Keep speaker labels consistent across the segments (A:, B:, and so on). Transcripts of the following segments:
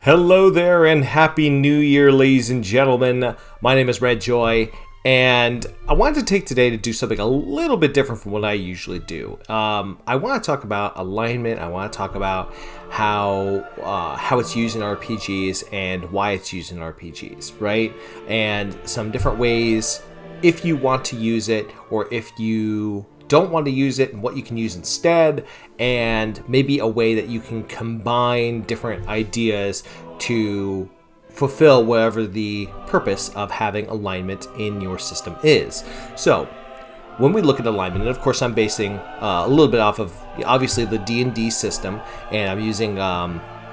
A: Hello there and Happy New Year, ladies and gentlemen. My name is Red Joy, and I wanted to take today to do something a little bit different from what I usually do. I want to talk about alignment. I want to talk about how it's used in RPGs and why it's used in RPGs, right? And some different ways if you want to use it, or if you don't want to use it and what you can use instead, and maybe a way that you can combine different ideas to fulfill whatever the purpose of having alignment in your system is. So when we look at alignment, and of course I'm basing a little bit off of obviously the D&D system, and I'm using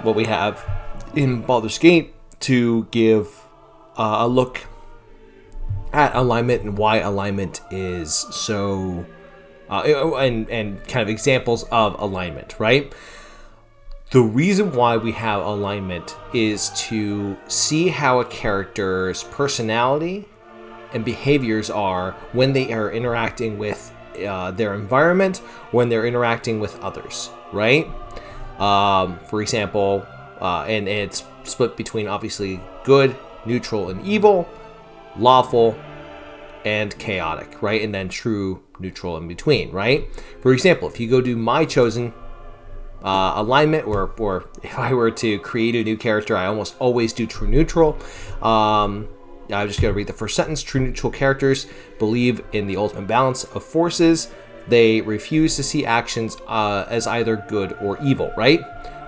A: what we have in Baldur's Gate to give a look at alignment and why alignment is so and kind of examples of alignment, right? The reason why we have alignment is to see how a character's personality and behaviors are when they are interacting with their environment, when they're interacting with others, right? For example, and it's split between obviously good, neutral, and evil, lawful, and chaotic, right? And then true, neutral, in between, right? For example, if you go to my chosen alignment, or if I were to create a new character, I almost always do true, neutral. I'm just going to read the first sentence. True, neutral characters believe in the ultimate balance of forces. They refuse to see actions as either good or evil, right?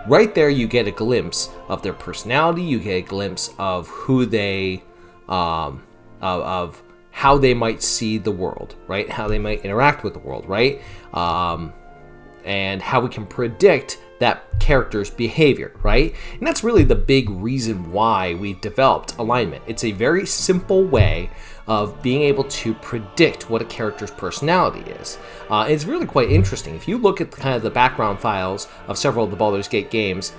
A: Right there, you get a glimpse of their personality. You get a glimpse of who they, of how they might see the world, right? How they might interact with the world, right? And how we can predict that character's behavior, right? And that's really the big reason why we've developed alignment. It's a very simple way of being able to predict what a character's personality is. It's really quite interesting. If you look at kind of the background files of several of the Baldur's Gate games,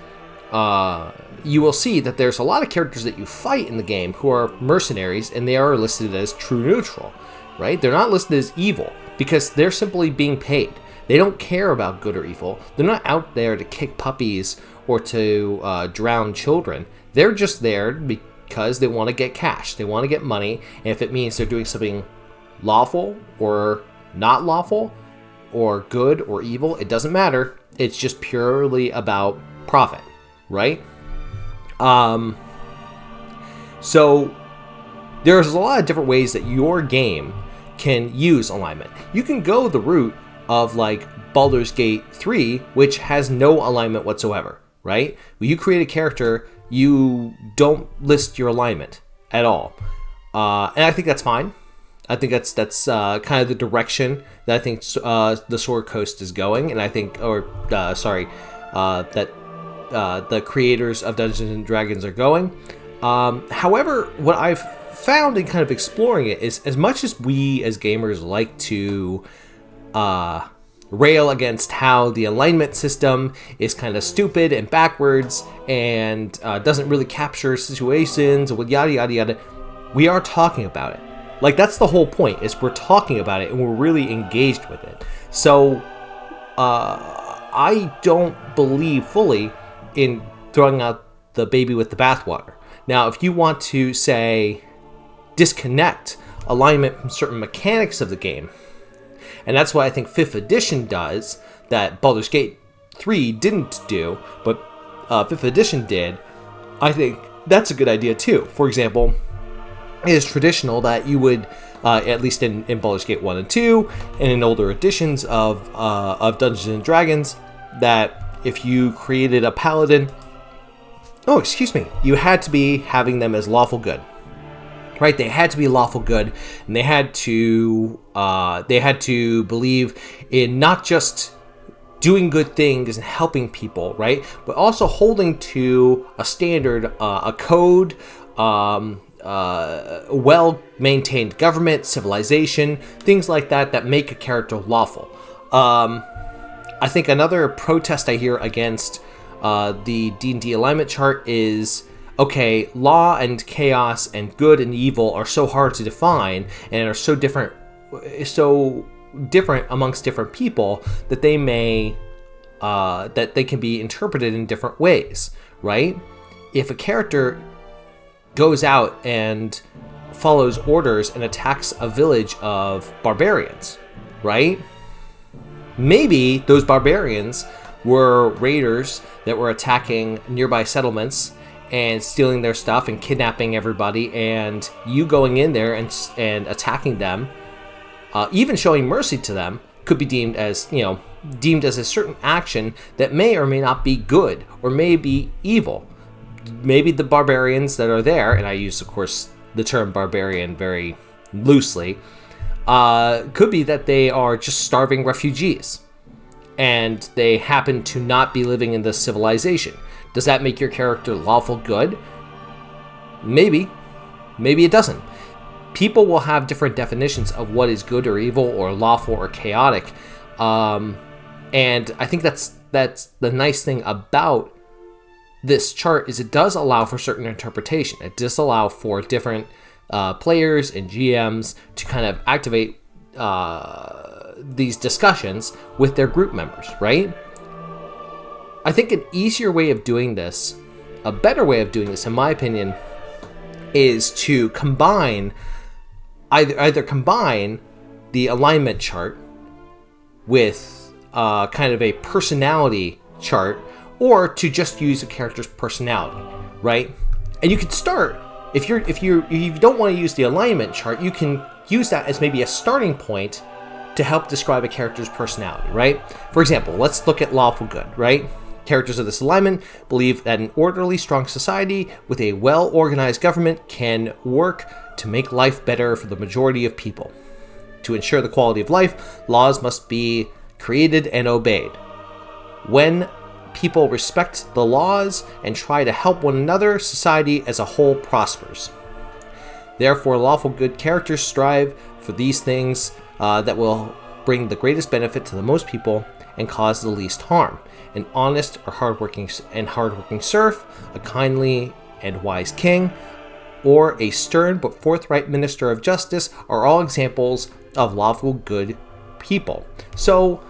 A: you will see that there's a lot of characters that you fight in the game who are mercenaries, and they are listed as true neutral, right? They're not listed as evil because they're simply being paid. They don't care about good or evil. They're not out there to kick puppies or to drown children. They're just there because they want to get cash. They want to get money, and if it means they're doing something lawful or not lawful, or good or evil, it doesn't matter. It's just purely about profit, right? So there's a lot of different ways that your game can use alignment. You can go the route of like Baldur's Gate 3, which has no alignment whatsoever, right? When you create a character, you don't list your alignment at all. And I think that's fine. I think that's kind of the direction that I think the Sword Coast is going, and I think, that the creators of Dungeons and Dragons are going. However, what I've found in kind of exploring it is, as much as we as gamers like to rail against how the alignment system is kind of stupid and backwards and doesn't really capture situations with yada yada yada, we are talking about it. Like, that's the whole point, is we're talking about it and we're really engaged with it. So I don't believe fully in throwing out the baby with the bathwater. Now, if you want to, say, disconnect alignment from certain mechanics of the game, and that's what I think 5th edition does, that Baldur's Gate 3 didn't do, but 5th edition did, I think that's a good idea too. For example, it is traditional that you would, at least in Baldur's Gate 1 and 2, and in older editions of Dungeons and Dragons, that if you created a paladin, you had to be having them as lawful good. Right, they had to be lawful good, and they had to believe in not just doing good things and helping people, right, but also holding to a standard, a code, well-maintained government, civilization, things like that make a character lawful. I think another protest I hear against the D&D alignment chart is, okay, law and chaos and good and evil are so hard to define and are so different amongst different people that they can be interpreted in different ways, right? if a character goes out and follows orders and attacks a village of barbarians, right? Maybe those barbarians were raiders that were attacking nearby settlements and stealing their stuff and kidnapping everybody, and you going in there and attacking them, even showing mercy to them, could be deemed as a certain action that may or may not be good or may be evil. Maybe the barbarians that are there, and I use, of course, the term barbarian very loosely, could be that they are just starving refugees and they happen to not be living in this civilization. Does that make your character lawful good? Maybe. Maybe it doesn't. People will have different definitions of what is good or evil or lawful or chaotic. And I think that's the nice thing about this chart is it does allow for certain interpretation. It does allow for different players and GMs to kind of activate these discussions with their group members, right? I think an easier way of doing this, a better way of doing this, in my opinion, is to combine either combine the alignment chart with kind of a personality chart, or to just use a character's personality, right? And you could start if you don't want to use the alignment chart, you can use that as maybe a starting point to help describe a character's personality, right? For example, let's look at Lawful Good, right? Characters of this alignment believe that an orderly, strong society with a well-organized government can work to make life better for the majority of people. To ensure the quality of life, laws must be created and obeyed. When people respect the laws and try to help one another, society as a whole prospers. Therefore, Lawful Good characters strive for these things that will bring the greatest benefit to the most people and cause the least harm. An honest or hardworking serf, a kindly and wise king, or a stern but forthright minister of justice are all examples of lawful good people. So,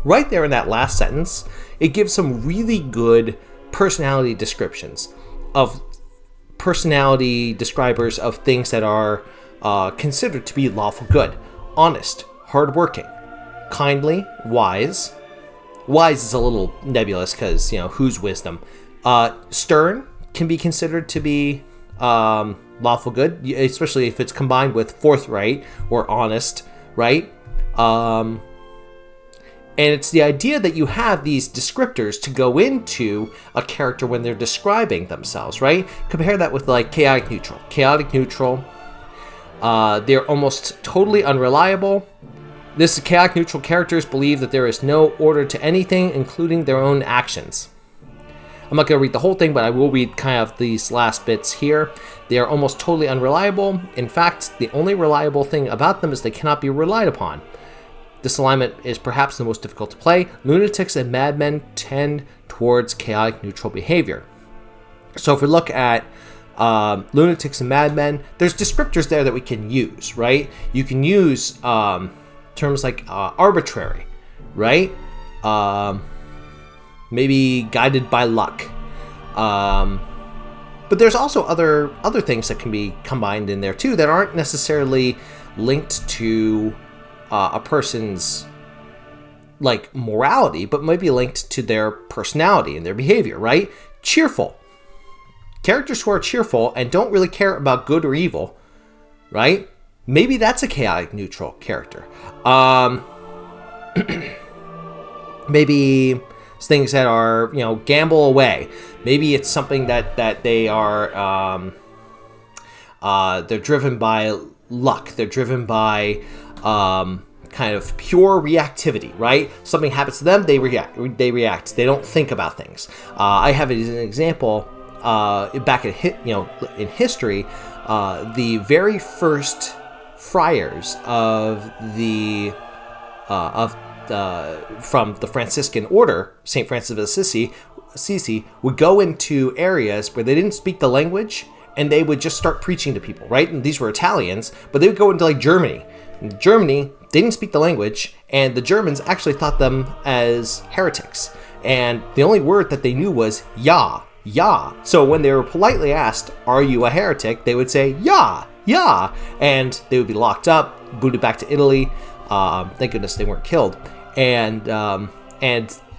A: right there in that last sentence, it gives some really good personality descriptions of personality describers of things that are considered to be lawful good. Honest, hardworking, kindly, wise. Wise is a little nebulous because, who's wisdom? Stern can be considered to be lawful good, especially if it's combined with forthright or honest, right? And it's the idea that you have these descriptors to go into a character when they're describing themselves, right? Compare that with like chaotic neutral. Chaotic neutral, they're almost totally unreliable. This chaotic neutral characters believe that there is no order to anything, including their own actions. I'm not going to read the whole thing, but I will read kind of these last bits here. They are almost totally unreliable. In fact, the only reliable thing about them is they cannot be relied upon. This alignment is perhaps the most difficult to play. Lunatics and madmen tend towards chaotic neutral behavior. So if we look at lunatics and madmen, there's descriptors there that we can use, right? You can use terms like arbitrary, right? Maybe guided by luck. But there's also other things that can be combined in there too that aren't necessarily linked to a person's like morality, but might be linked to their personality and their behavior, right? Cheerful. Characters who are cheerful and don't really care about good or evil, right? Maybe that's a chaotic neutral character. Maybe it's things that are, gamble away. Maybe it's something that they are, they're driven by luck. They're driven by kind of pure reactivity, right? Something happens to them, they react. They don't think about things. I have it as an example. Back in history, the very first friars from the Franciscan order, St. Francis of Assisi, would go into areas where they didn't speak the language, and they would just start preaching to people, right? And these were Italians, but they would go into like Germany. In Germany, they didn't speak the language, and the Germans actually thought them as heretics. And the only word that they knew was "ja," "Yeah." So when they were politely asked, "Are you a heretic?" they would say, "Yeah, yeah," and they would be locked up, booted back to Italy. Thank goodness they weren't killed, and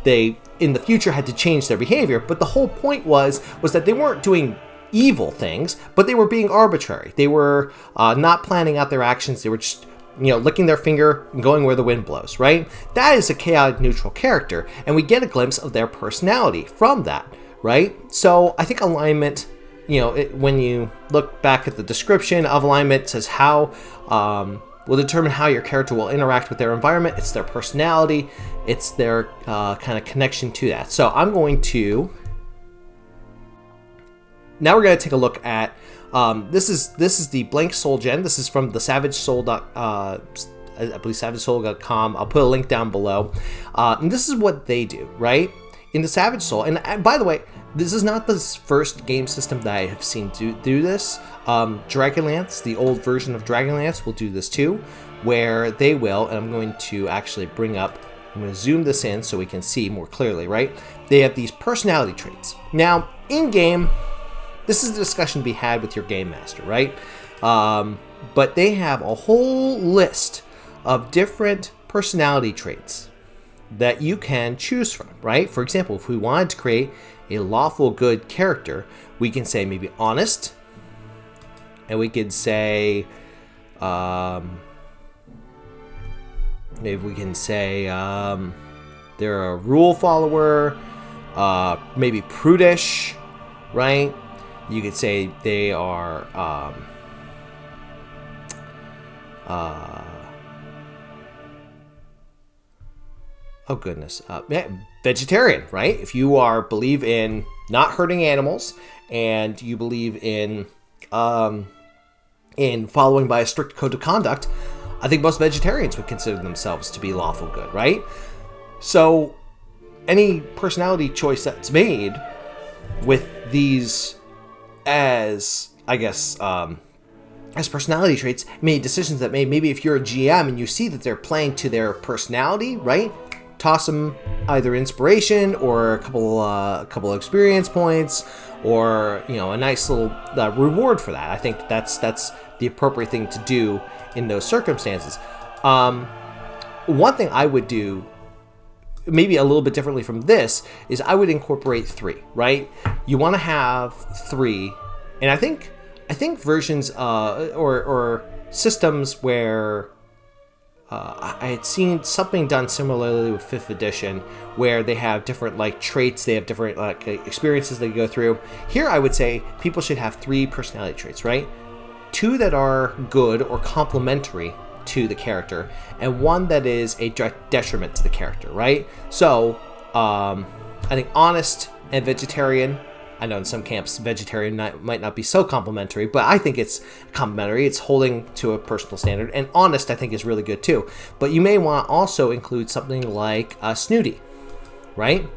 A: they in the future had to change their behavior. But the whole point was that they weren't doing evil things, but they were being arbitrary. They were not planning out their actions. They were just licking their finger and going where the wind blows, right? That is a chaotic neutral character, and we get a glimpse of their personality from that, right? So I think alignment, when you look back at the description of alignment, it says how will determine how your character will interact with their environment. It's their personality. It's their kind of connection to that. So I'm going to... Now we're going to take a look at this is the Blank Soul Gen. This is from the Savage Soul. I believe SavageSoul.com. I'll put a link down below. And this is what they do, right? In the Savage Soul, and by the way, this is not the first game system that I have seen do this. Dragonlance, the old version of Dragonlance, will do this too, where they will, and I'm going to actually I'm going to zoom this in so we can see more clearly, right? They have these personality traits. Now, in-game, this is a discussion to be had with your game master, right? But they have a whole list of different personality traits that you can choose from, right? For example, if we wanted to create a lawful good character, we can say maybe honest, and we could say, maybe we can say they're a rule follower, maybe prudish, right? You could say they are oh goodness, vegetarian, right? If you believe in not hurting animals and you believe in following by a strict code of conduct, I think most vegetarians would consider themselves to be lawful good, right? So any personality choice that's made with these as, I guess, as personality traits, made decisions that maybe if you're a GM and you see that they're playing to their personality, right? Toss them either inspiration or a couple of experience points, or a nice little reward for that. I think that's the appropriate thing to do in those circumstances. One thing I would do, maybe a little bit differently from this, is I would incorporate 3, right? You want to have 3, and I think versions or systems where I had seen something done similarly with 5th edition, where they have different traits, they have different experiences they go through. Here I would say people should have 3 personality traits, right? 2 that are good or complementary to the character, and 1 that is a direct detriment to the character, right? So I think honest and vegetarian, I know in some camps vegetarian might not be so complimentary, but I think it's complimentary. It's holding to a personal standard. And honest, I think, is really good too. But you may want to also include something like snooty, right?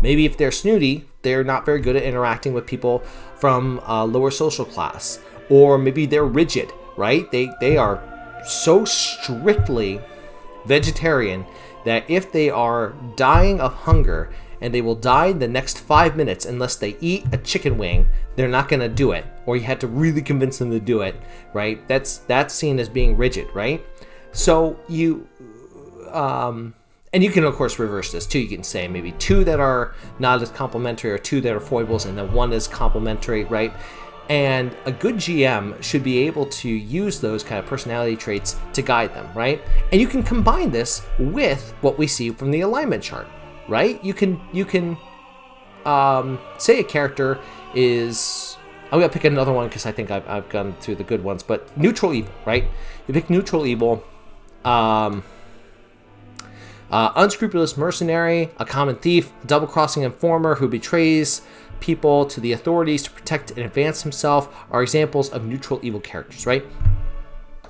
A: Maybe if they're snooty, they're not very good at interacting with people from lower social class. Or maybe they're rigid, right? They are so strictly vegetarian that if they are dying of hunger, and they will die in the next 5 minutes unless they eat a chicken wing, they're not going to do it. Or you had to really convince them to do it, right? That's seen as being rigid, right? So you, and you can of course reverse this too. You can say maybe 2 that are not as complimentary, or 2 that are foibles, and then 1 is complimentary, right? And a good GM should be able to use those kind of personality traits to guide them, right? And you can combine this with what we see from the alignment chart, right? You can say a character is... I'm going to pick another one because I think I've gone through the good ones, but neutral evil, right? You pick neutral evil, unscrupulous mercenary, a common thief, a double-crossing informer who betrays people to the authorities to protect and advance himself are examples of neutral evil characters, right?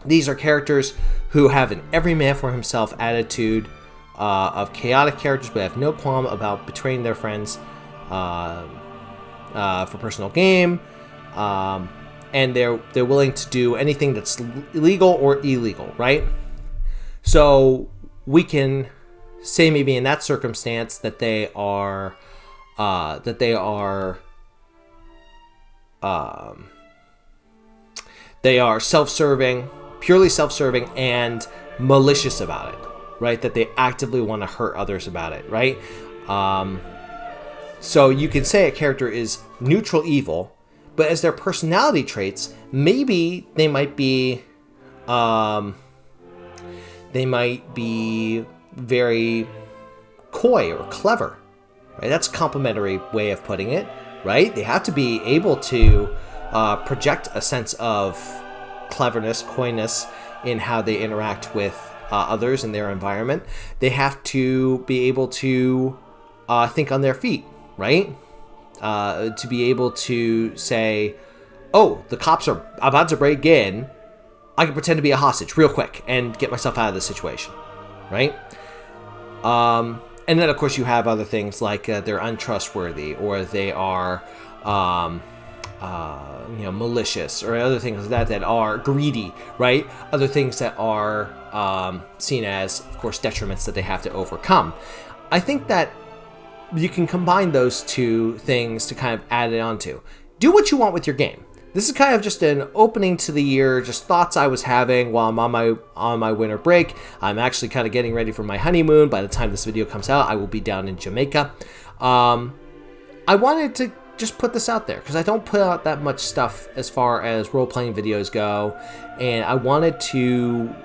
A: These are characters who have an every man for himself attitude, of chaotic characters, but have no qualm about betraying their friends for personal gain, and they're willing to do anything that's legal or illegal, right? So we can say maybe in that circumstance that they are they are self-serving, purely self-serving, and malicious about it, right? That they actively want to hurt others about it, right? So you can say a character is neutral evil, but as their personality traits, maybe they might be very coy or clever, right? That's a complimentary way of putting it, right? They have to be able to project a sense of cleverness, coyness in how they interact with others in their environment. They have to be able to think on their feet, right? To be able to say, oh, the cops are about to break in, I can pretend to be a hostage real quick and get myself out of the situation, right? And then, of course, you have other things like they're untrustworthy, or they are, malicious, or other things like that are greedy, right? Other things that are seen as, of course, detriments that they have to overcome. I think that you can combine those two things to kind of add it onto. Do what you want with your game. This is kind of just an opening to the year, just thoughts I was having while I'm on my winter break. I'm actually kind of getting ready for my honeymoon. By the time this video comes out, I will be down in Jamaica. I wanted to just put this out there because I don't put out that much stuff as far as role-playing videos go, and I wanted to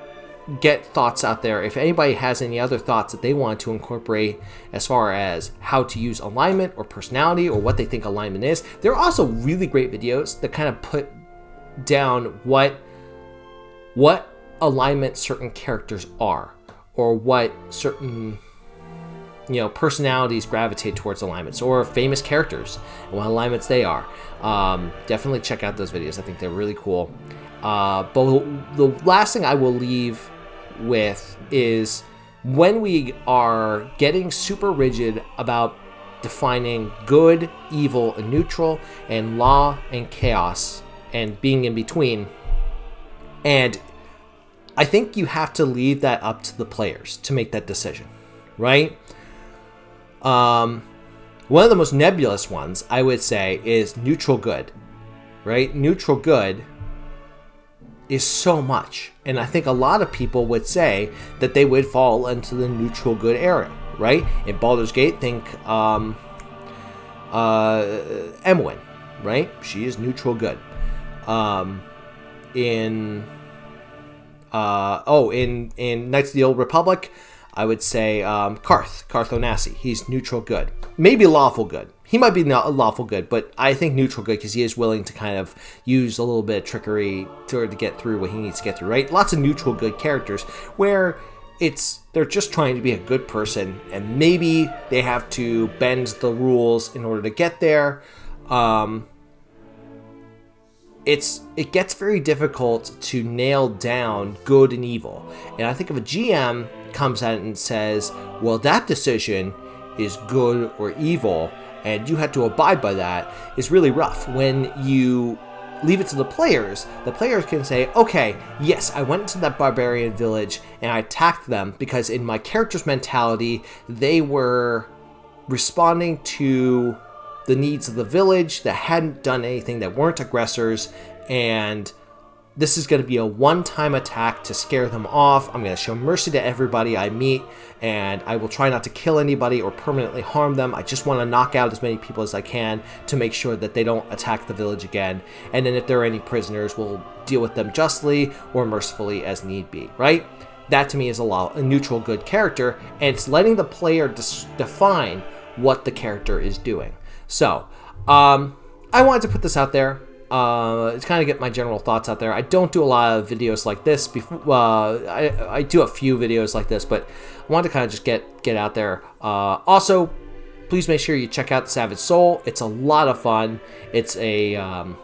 A: get thoughts out there. If anybody has any other thoughts that they want to incorporate as far as how to use alignment or personality or what they think alignment is, there are also really great videos that kind of put down what alignment certain characters are, or what certain personalities gravitate towards alignments, or famous characters and what alignments they are. Definitely check out those videos. I think they're really cool. But the last thing I will leave with is, when we are getting super rigid about defining good, evil, and neutral, and law and chaos, and being in between, and I think you have to leave that up to the players to make that decision, right? One of the most nebulous ones, I would say, is neutral good, right? Neutral good is so much, and I think a lot of people would say that they would fall into the neutral good area, right? In Baldur's Gate, think Emwyn, right? She is neutral good. In Knights of the Old Republic, I would say Karth Onasi. He's neutral good. Maybe lawful good. He might be not lawful good, but I think neutral good because he is willing to kind of use a little bit of trickery to get through what he needs to get through, right? Lots of neutral good characters where they're just trying to be a good person, and maybe they have to bend the rules in order to get there. It gets very difficult to nail down good and evil. And I think if a GM comes out and says, well, that decision is good or evil, and you have to abide by that, is really rough. When you leave it to the players can say, okay, yes, I went into that barbarian village and I attacked them because in my character's mentality, they were responding to the needs of the village that hadn't done anything, that weren't aggressors, and this is going to be a one-time attack to scare them off. I'm going to show mercy to everybody I meet, and I will try not to kill anybody or permanently harm them. I just want to knock out as many people as I can to make sure that they don't attack the village again. And then if there are any prisoners, we'll deal with them justly or mercifully as need be, right? That to me is a neutral good character, and it's letting the player define what the character is doing. So, I wanted to put this out there. It's kind of get my general thoughts out there. I don't do a lot of videos like this before. I do a few videos like this, but I wanted to kind of just get out there. Also, please make sure you check out Savage Soul. It's a lot of fun. It's a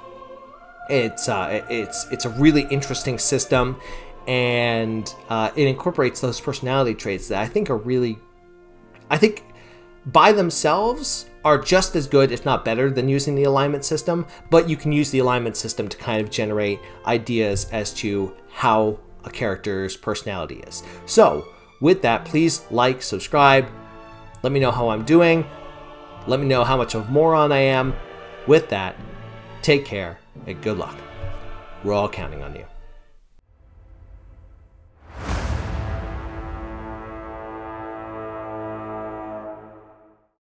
A: really interesting system, and it incorporates those personality traits that I think by themselves are just as good, if not better, than using the alignment system, but you can use the alignment system to kind of generate ideas as to how a character's personality is. So, with that, please like, subscribe, let me know how I'm doing, let me know how much of a moron I am. With that, Take care and good luck. We're all counting on you.